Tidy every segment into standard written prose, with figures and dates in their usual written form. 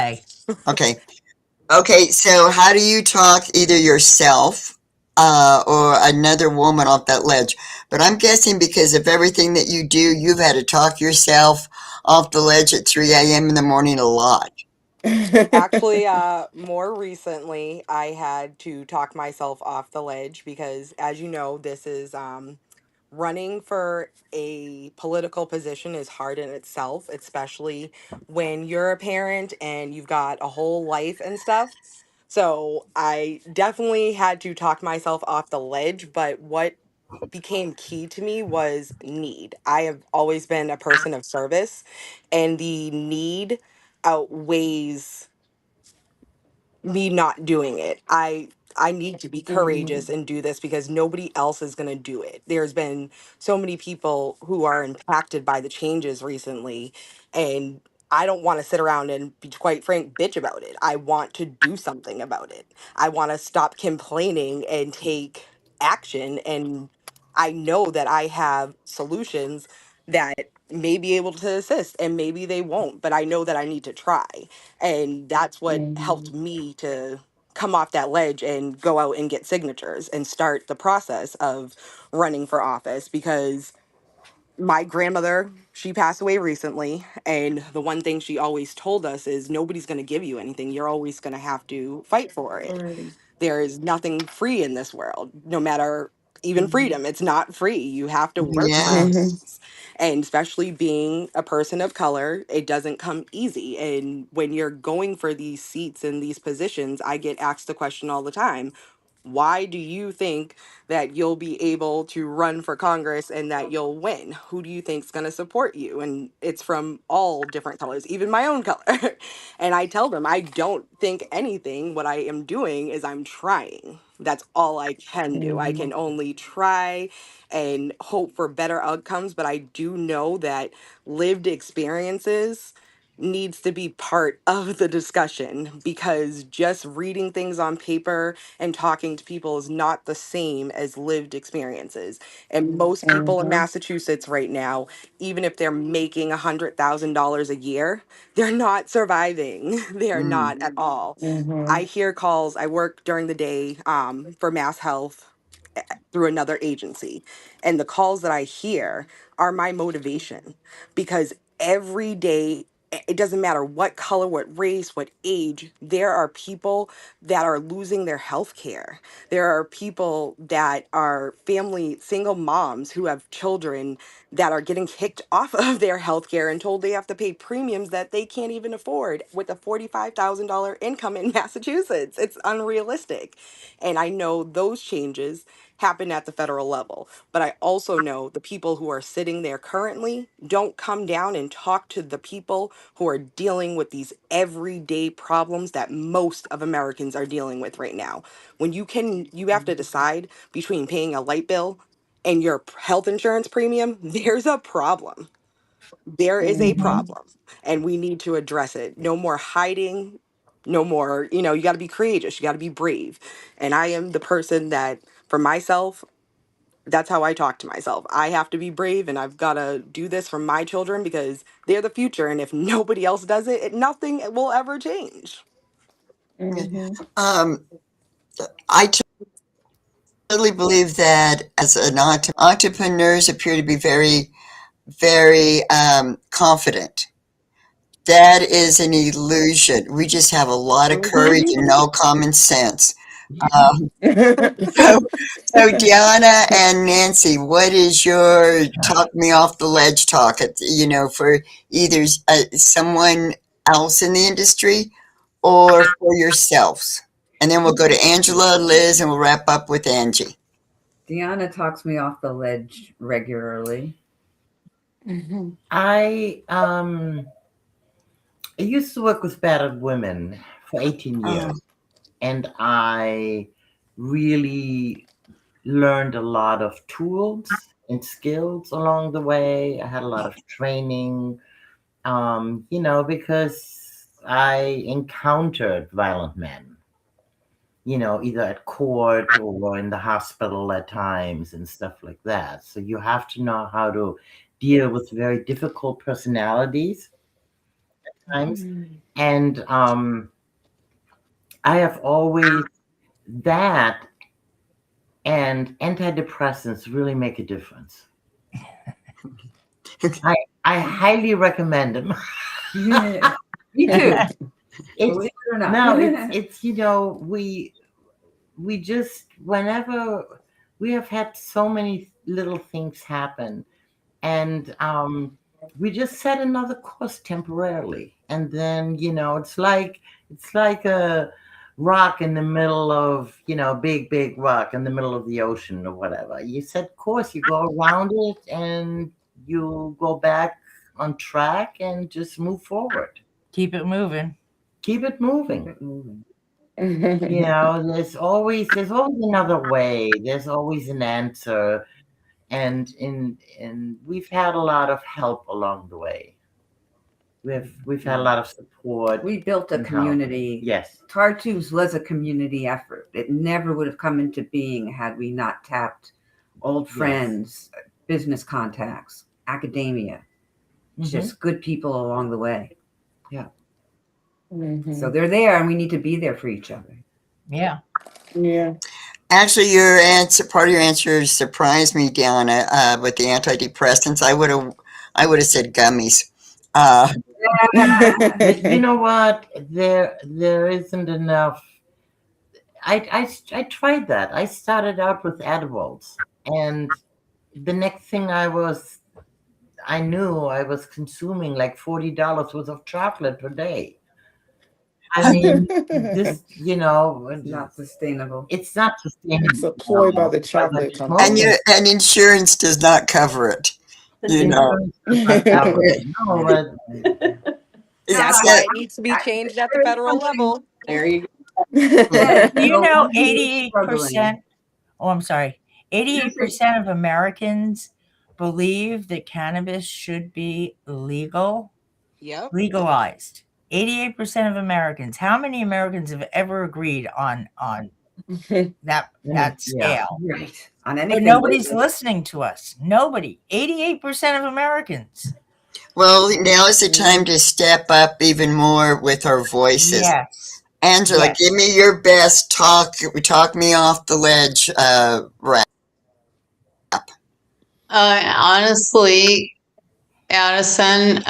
way. Okay. Okay, so how do you talk either yourself or another woman off that ledge? But I'm guessing because of everything that you do, you've had to talk yourself off the ledge at 3 a.m. in the morning a lot. Actually, more recently, I had to talk myself off the ledge because, as you know, this is running for a political position is hard in itself, especially when you're a parent and you've got a whole life and stuff. So I definitely had to talk myself off the ledge, but what became key to me was need. I have always been a person of service, and the need outweighs me not doing it. I need to be courageous Mhm. and do this because nobody else is going to do it. There's been so many people who are impacted by the changes recently, and I don't want to sit around and be quite frank bitch about it. I want to do something about it. I want to stop complaining and take action, and I know that I have solutions that may be able to assist and maybe they won't, but I know that I need to try, and that's what helped Mhm. me to come off that ledge and go out and get signatures and start the process of running for office because my grandmother, she passed away recently, and the one thing she always told us is nobody's going to give you anything, you're always going to have to fight for it. Right. There is nothing free in this world, no matter even Mhm. freedom. It's not free. You have to work for Yeah. Mhm. things. And especially being a person of color, it doesn't come easy. And when you're going for these seats and these positions, I get asked the question all the time, why do you think that you'll be able to run for Congress and that you'll win? Who do you think's going to support you? And it's from all different colors, even my own color. And I tell them I don't think anything. What I am doing is I'm trying. That's all I can do. I can Mhm. only try and hope for better outcomes, but I do know that lived experiences needs to be part of the discussion because just reading things on paper and talking to people is not the same as lived experiences. And most people in Mhm. Massachusetts right now, even if they're making $100,000 a year, they're not surviving. They're Mm. not at all. I Mhm. hear calls. I work during the day for Mass Health through another agency. And the calls that I hear are my motivation because every day, it doesn't matter what color, what race, what age, there are people that are losing their health care. There are people that are family single moms who have children that are getting kicked off of their health care and told they have to pay premiums that they can't even afford with a $45,000 income in Massachusetts. It's unrealistic. And I know those changes happen at the federal level. But I also know the people who are sitting there currently don't come down and talk to the people who are dealing with these everyday problems that most of Americans are dealing with right now. When you have to decide between paying a light bill and your health insurance premium, there's a problem. There is a Mhm. problem, and we need to address it. No more hiding, no more, you got to be courageous, you got to be brave. And I am the person that, for myself, that's how I talk to myself. I have to be brave and I've got to do this for my children because they're the future. And if nobody else does it, nothing will ever change. Yeah. Mhm. Um, I totally believe that as an entrepreneurs appear to be very, very confident. That is an illusion. We just have a lot of courage and no common sense. Uh, so, so Diana and Nancy, what is your talk me off the ledge talk? For either someone else in the industry or for yourselves, and then we'll go to Angela, Liz, and we'll wrap up with Angie. Deanna talks me off the ledge regularly. Mhm. I used to work with battered women for 18 Oh, years, and I really learned a lot of tools and skills along the way. I had a lot of training, because I encountered violent men, either at court or in the hospital at times and stuff like that. So you have to know how to deal with very difficult personalities times. And I have always that and antidepressants really make a difference. I highly recommend them. Yeah. Me too. It's Believe it or not. no, it's we just whenever we have had so many little things happen, and we just set another course temporarily, and then it's like a rock in the middle of big rock in the middle of the ocean or whatever. You set course, you go around it, and you go back on track and just move forward. Keep it moving. Keep it moving. Keep it moving. There's always another way. There's always an answer, and we've had a lot of help along the way. We've had a lot of support. We built a and help. community. Yes. Tar Tubes was a community effort. It never would have come into being had we not tapped old friends, business contacts, academia, just good people along the way. Yeah. So they're there, and we need to be there for each other. Yeah. Yeah. Actually, part of your answer surprised me, Deanna, with the antidepressants. I would have said gummies. You know what? There isn't enough. I tried that. I started out with edibles, and the next thing I knew I was consuming like $40 worth of chocolate per day. I mean, this, It's not sustainable. it's not sustainable. It's a ploy by the But chocolate the company. And insurance does not cover it. insurance does not cover it. No, but That's why it needs to be changed at the federal level. There you Do you go. know Really 88%? Oh, I'm sorry. 88% of Americans believe that cannabis should be Yep. legalized. 88% of Americans. How many Americans have ever agreed on that Yeah. scale? Right. On But anything. nobody's listening to us. Nobody. 88% of Americans. Well, now is the time to step up even more with our voices. Yes. Angela, Yes. give me your best talk me off the ledge rap. Honestly, Addison,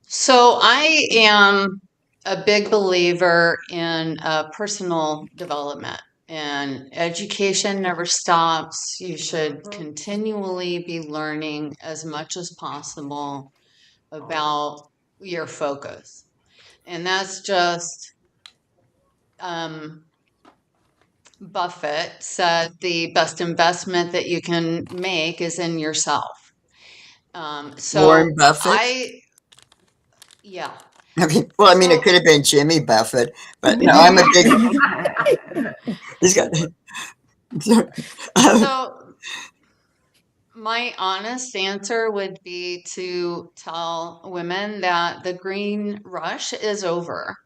so I am a big believer in personal development, and education never stops. You should continually be learning as much as possible about your focus. And that's just Buffett said the best investment that you can make is in yourself. Warren Buffett? Yeah. It could have been Jimmy Buffett, but no, I'm a big. He's got. So my honest answer would be to tell women that the green rush is over,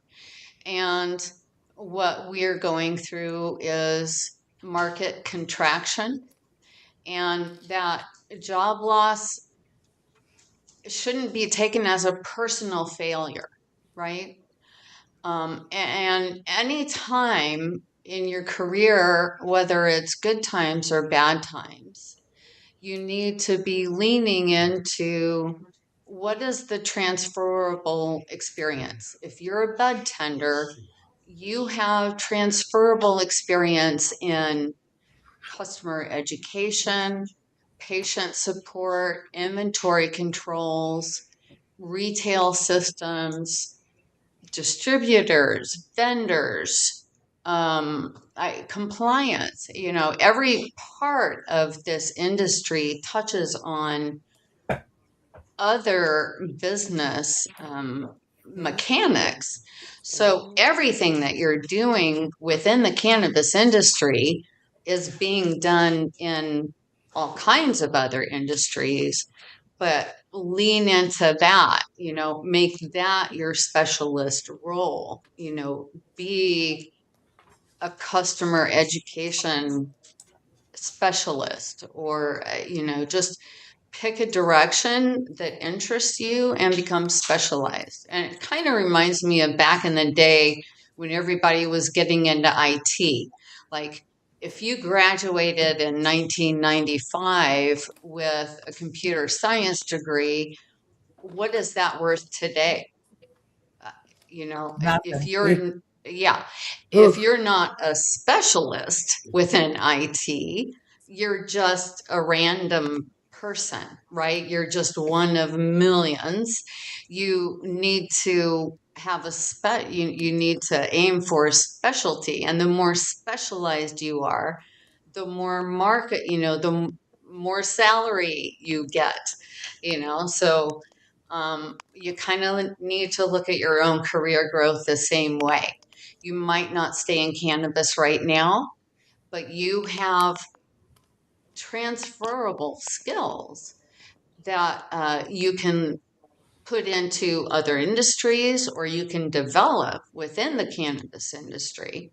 and what we're going through is market contraction, and that job loss shouldn't be taken as a personal failure, right? And any time in your career, whether it's good times or bad times, you need to be leaning into what is the transferable experience. If you're a bud tender, you have transferable experience in customer education, patient support, inventory controls, retail systems, distributors, vendors, compliance. Every part of this industry touches on other business mechanics. So everything that you're doing within the cannabis industry is being done in all kinds of other industries, but lean into that, make that your specialist role, be a customer education specialist, or, just pick a direction that interests you and become specialized. And it kind of reminds me of back in the day when everybody was getting into IT. Like, if you graduated in 1995 with a computer science degree, what is that worth today? Uh, if Nothing. yeah, if Oof. you're not a specialist within IT, you're just a random person, right? You're just one of millions. You need to have you need to aim for a specialty, and the more specialized you are, the more market, more salary you get, so you kind of need to look at your own career growth the same way. You might not stay in cannabis right now, but you have transferable skills that you can put into other industries, or you can develop within the cannabis industry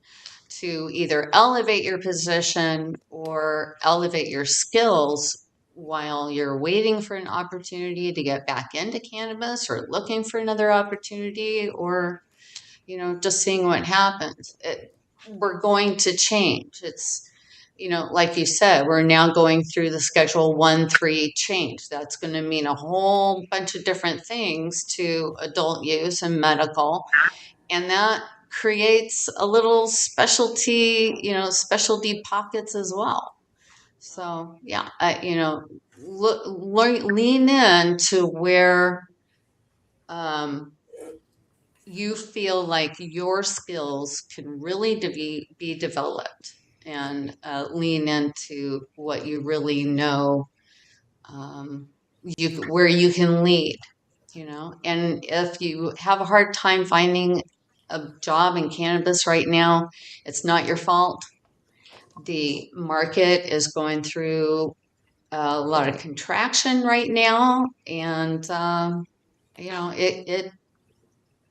to either elevate your position or elevate your skills while you're waiting for an opportunity to get back into cannabis, or looking for another opportunity, or just seeing what happens. We're going to change. It's, like you said, we're now going through the Schedule 1-3 change. That's going to mean a whole bunch of different things to adult use and medical, and that creates a little specialty pockets as well. So yeah, lean in to where um, you feel like your skills can really be developed, and lean into what you really know, um, where you can lead, and if you have a hard time finding a job in cannabis right now, it's not your fault. The market is going through a lot of contraction right now, and it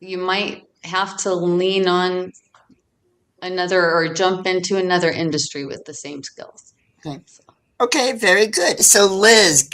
you might have to lean on another, or jump into another industry with the same skills. Okay. So. Okay, very good. So Liz,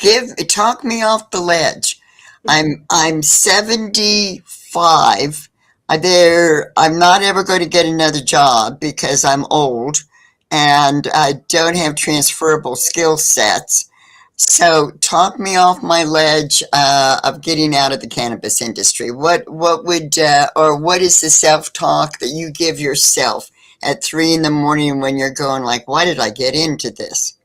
talk me off the ledge. I'm 75. I'm not ever going to get another job because I'm old and I don't have transferable skill sets. So talk me off my ledge of getting out of the cannabis industry. What would or what is the self talk that you give yourself at 3 in the morning when you're going like, why did I get into this?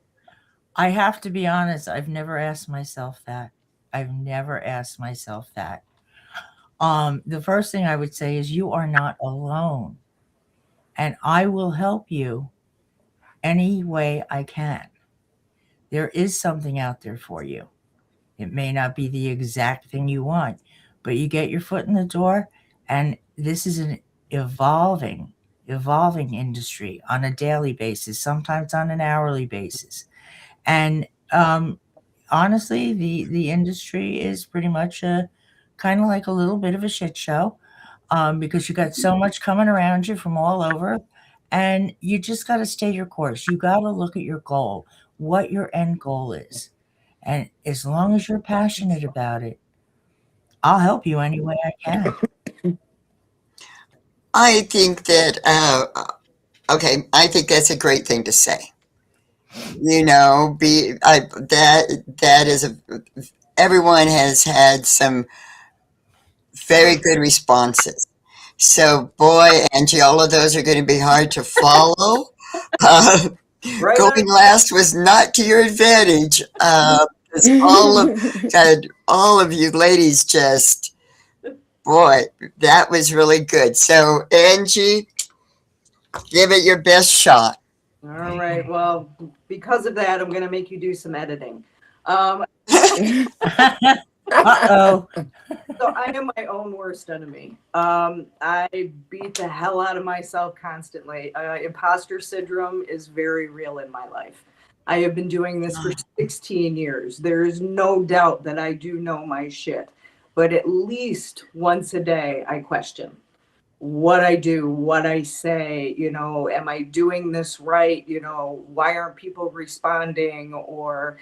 I have to be honest, I've never asked myself that. I've never asked myself that. The first thing I would say is you are not alone, and I will help you any way I can. There is something out there for you. It may not be the exact thing you want, but you get your foot in the door, and this is an evolving industry on a daily basis, sometimes on an hourly basis. And honestly, the industry is pretty much a kind of like a little bit of a shit show, because you got so much coming around you from all over, and you just got to stay your course. You got to look at your goal, what your end goal is, and as long as you're passionate about it, I'll help you any way I can. I think that okay, I think that's a great thing to say. Be that is a everyone has had some very good responses. So, boy, Angie, all of those are going to be hard to follow. Uh, Right on. Going last was not to your advantage. 'Cause all of you ladies just, boy, that was really good. So, Angie, give it your best shot. All right. Well, because of that, I'm going to make you do some editing. Um, Uh-oh. so I am my own worst enemy. I beat the hell out of myself constantly. Imposter syndrome is very real in my life. I have been doing this for 16 years. There is no doubt that I do know my shit. But at least once a day, I question what I do, what I say, am I doing this right? Why aren't people responding? Or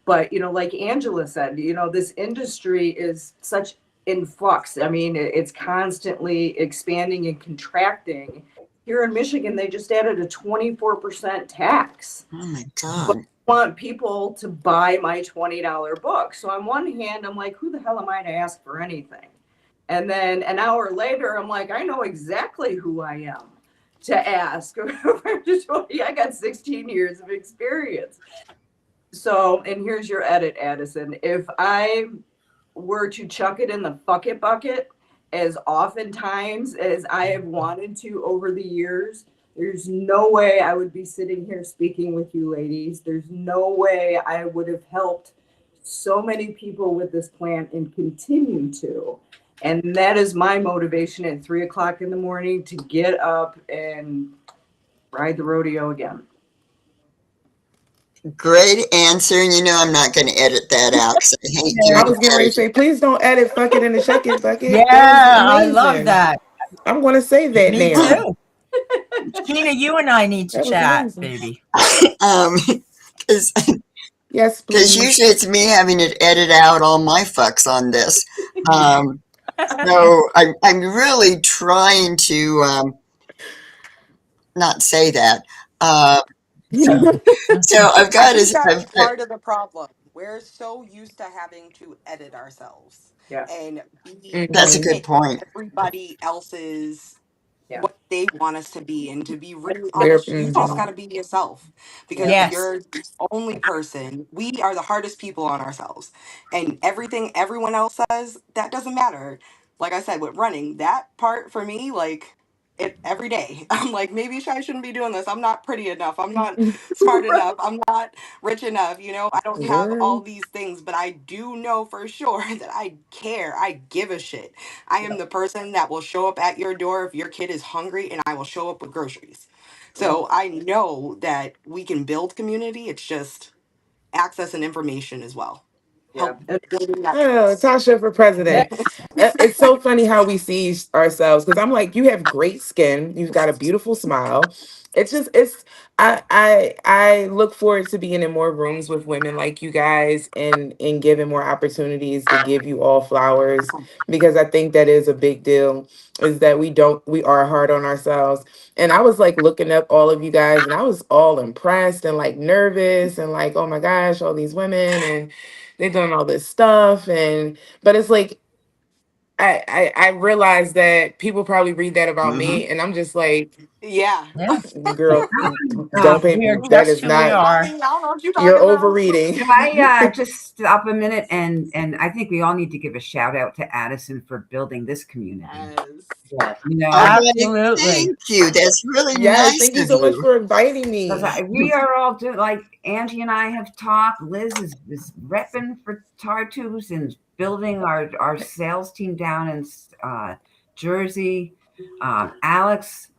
But, like Angela said, this industry is such in flux. I mean, it's constantly expanding and contracting. Here in Michigan, they just added a 24% tax. Oh my But God. I want people to buy my $20 book. So on one hand, I'm like, who the hell am I to ask for anything? And then an hour later, I'm like, I know exactly who I am to ask. I got 16 years of experience. So, and here's your edit, Addison. If I were to chuck it in the fuck it bucket as oftentimes as I have wanted to over the years, there's no way I would be sitting here speaking with you ladies. There's no way I would have helped so many people with this plan and continue to. And that is my motivation at 3 o'clock in the morning to get up and ride the rodeo again. Great answer. And I'm not going to edit that out because I hate I doing was getting ready to editing. say, please don't edit fuck it in the shuck it bucket. That was Yeah, I love amazing. that. I'm going to say that Me now. too. Sheena, you and I need to That was chat, amazing. baby. Because Yes, please. usually it's me having to edit out all my fucks on this. So I'm really trying to not say that. Uh, so I've I got think to. that's part of the problem. We're so used to having to edit ourselves Yeah. and be That's a Mhm. good point. everybody else's Yeah. what they want us to be. And to be really There, honest, you just got mhm. to be yourself, because Yeah. if Yes. you're the only person, we are the hardest people on ourselves. And everything everyone else says, that doesn't matter. Like I said, with running, that part for me, like it every day, I'm like, maybe I shouldn't be doing this. I'm not pretty enough. I'm not smart enough. I'm not rich enough. I don't have all Girl. these things, but I do know for sure that I care. I give a shit. I am the person that will show up at your door if your kid is hungry, and I will show up with groceries. So I know that we can build community. It's just access and information as well. Yeah. Help building that Oh, trust. Tasha for president. It's so funny how we see ourselves because I'm like, you have great skin. You've got a beautiful smile. It's. I look forward to being in more rooms with women like you guys and giving more opportunities to give you all flowers because I think that is a big deal. Is that we are hard on ourselves. And I was like looking up all of you guys and I was all impressed and like nervous and like, oh my gosh, all these women and they've done all this stuff but it's like I realize that people probably read that about Hmm. me and I'm just like, Yeah. Yeah. girl, We, don't pay we are that is just who we not, are. I don't know what you're you're talking about. overreading. Can I just stop a minute and I think we all need to give a shout out to Addison for building this community. Yes. Yes. You know, Okay, Absolutely. thank you. That's really Yes, nice thank you of so much you. for inviting because me. we are all doing, like Angie and I have talked. Liz is repping for Tartus and building our sales team down in Jersey. Alex,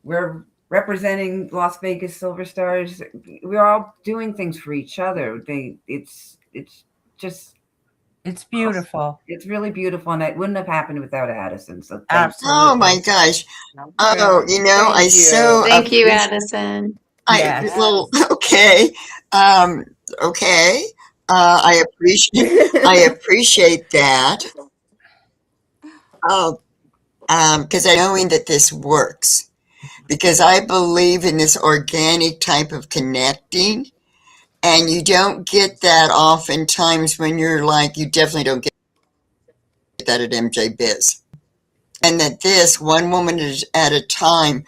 we're representing Las Vegas Silver Stars. We're all doing things for each other. It's just It's awesome. beautiful. It's really beautiful, and it wouldn't have happened without Addison. So thank you. Oh my Absolutely. gosh. Yeah, Oh, I thank you. so Thank you, appreciate. Addison. Yes. Well, Yes. okay. Um, okay. I appreciate. I appreciate that. Oh, because I knowing that this works because I believe in this organic type of connecting. And you don't get that oftentimes when you're like, you definitely don't get that at MJ Biz. And that this, one woman at a time,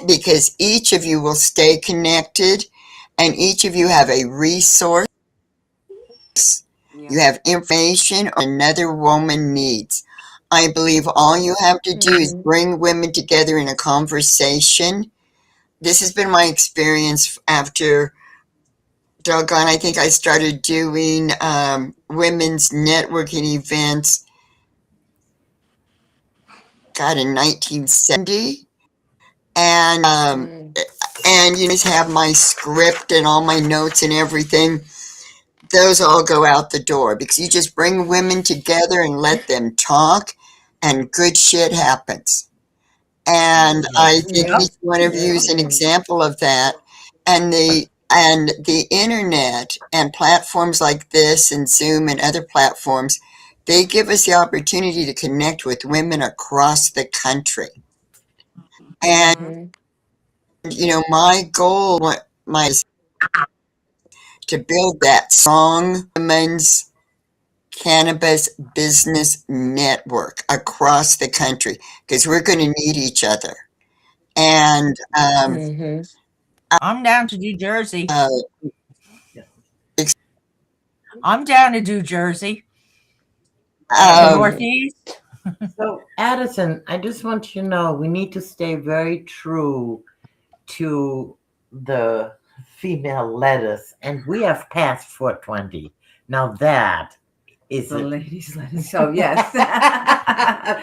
because each of you will stay connected and each of you have a resource, Yeah. you have information or another woman needs. I believe all you have to do is Mhm. bring women together in a conversation. This has been my experience after doggone, I think I started doing women's networking events, God, in 1970. And, Mm. just have my script and all my notes and everything. Those all go out the door because you just bring women together and let them talk, and good shit happens. And Yes. I think Yeah. each one of you Yeah. is an example of that. And the And the internet and platforms like this and Zoom and other platforms, they give us the opportunity to connect with women across the country. And, Mm-hmm. my goal, my is to build that strong women's cannabis business network across the country because we're going to need each other. And Mm-hmm. I'm down to New Jersey. uh, I'm down to New Jersey. The um, Northeast. So, Addison, I just want you to know we need to stay very true to the female lettuce, and we have passed 420. Now that is The it. ladies let us. So yes.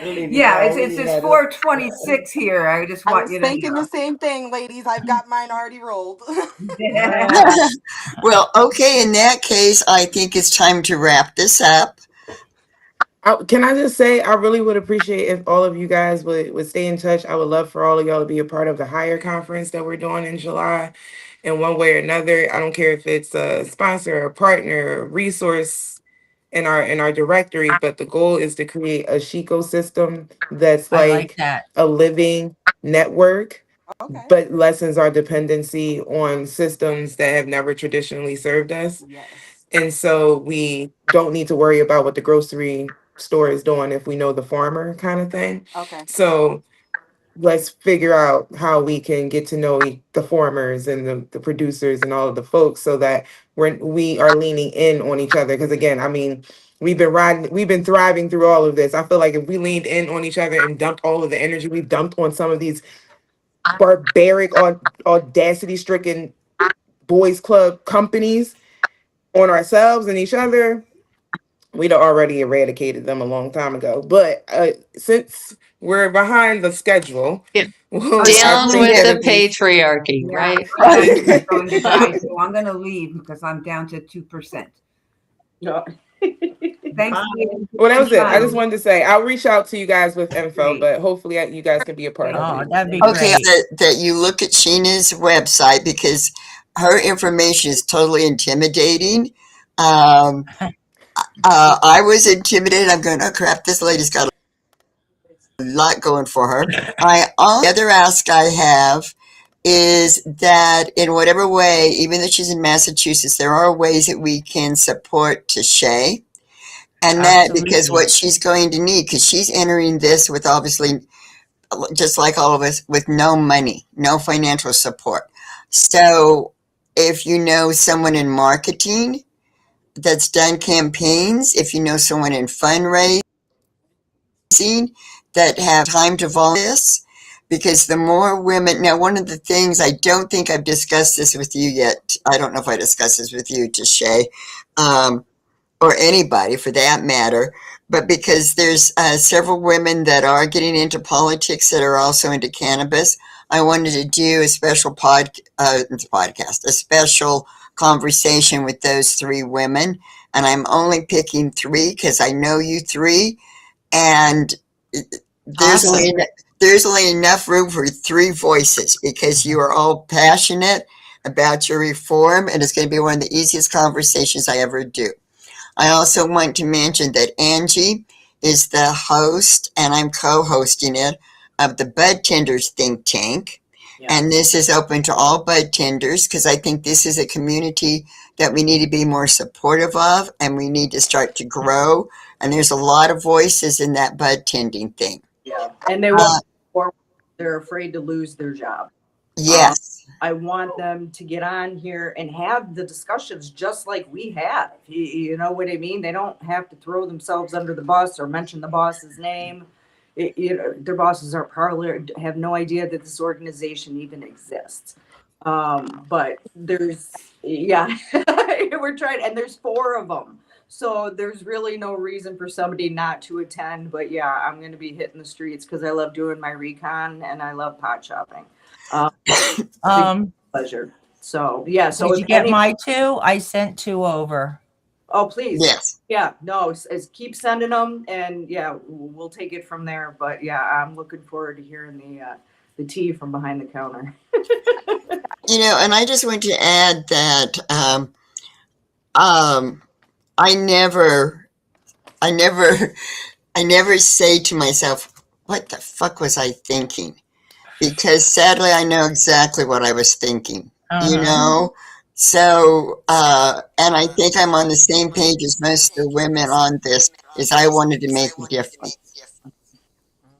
Ladies Yeah, always it's let us. 426 here. I just I want was you to thinking the same thing, ladies. I've got mine already rolled. know. well, okay, in that case, I think it's time to wrap this up. Can I just say, I really would appreciate if all of you guys would stay in touch. I would love for all of y'all to be a part of the higher conference that we're doing in July in one way or another. I don't care if it's a sponsor, a partner, a resource in our directory, but the goal is to create a ecosystem that's I like like that. a living network, Okay. but lessens our dependency on systems that have never traditionally served us. Yes. And so we don't need to worry about what the grocery store is doing if we know the farmer kind of thing. Okay. So let's figure out how we can get to know the farmers and the producers and all of the folks so that we are leaning in on each other. Because again, I mean, we've been thriving through all of this. I feel like if we leaned in on each other and dumped all of the energy we've dumped on some of these barbaric, audacity stricken boys club companies on ourselves and each other, we'd have already eradicated them a long time ago. But since we're behind the schedule, Yeah. Oh, I Down yeah, think with that the it'd be patriarchy, Yeah, right? I'm going to die, so I'm going to leave because I'm down to 2%. No. Thanks, Bye. ladies. well. That It's was been it. I just fun. wanted to say I'll reach out to you guys with info, Great. but hopefully you guys can be a part Thank of it. Oh, you. that'd be Thank okay, great. that you look at Sheena's website because her information is totally intimidating. Um, I was intimidated. I'm going, oh crap, this lady's got a lot going for her. The other ask I have is that in whatever way, even though she's in Massachusetts, there are ways that we can support Tashay. And that because Absolutely. what she's going to need, because she's entering this with obviously, just like all of us, with no money, no financial support. So if you know someone in marketing that's done campaigns, if you know someone in fundraising that have time to volunteer this, because the more women, now one of the things, I don't think I've discussed this with you yet. I don't know if I discussed this with you, Tashay, um, or anybody for that matter, but because there's several women that are getting into politics that are also into cannabis, I wanted to do a special podcast, a special conversation with those three women. And I'm only picking three because I know you three, and there's Awesome. only there's only enough room for three voices because you are all passionate about your reform, and it's going to be one of the easiest conversations I ever do. I also want to mention that Angie is the host, and I'm co-hosting it, of the Bud Tenders think tank. Yeah. And this is open to all bud tenders because I think this is a community that we need to be more supportive of and we need to start to grow. And there's a lot of voices in that bud tending thing. Yeah. And they won't Uh, move forward. They're afraid to lose their job. Um, yes. I want them to get on here and have the discussions just like we have. You know what I mean? They don't have to throw themselves under the bus or mention the boss's name. Their bosses are probably have no idea that this organization even exists. But yeah, we're trying, and there's four of them. So there's really no reason for somebody not to attend. But yeah, I'm going to be hitting the streets because I love doing my recon and I love pot shopping. Um, big Um, pleasure. So yeah. So did if you get any, my two? I sent two over. oh please, Yes. yeah, no, keep sending them, and yeah, we'll take it from there. But yeah, I'm looking forward to hearing the tea from behind the counter. And I just want to add that um, I never, I never, I never say to myself, "What the fuck was I thinking?" Because sadly, I know exactly what I was thinking. You Uh-huh. know, so and I think I'm on the same page as most of the women on this. Is I wanted to make a difference,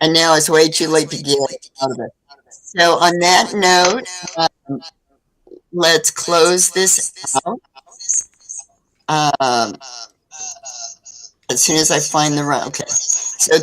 and now it's way too late to get out of it. So on that note, let's close this out. Um, as soon as I find the right. Okay. So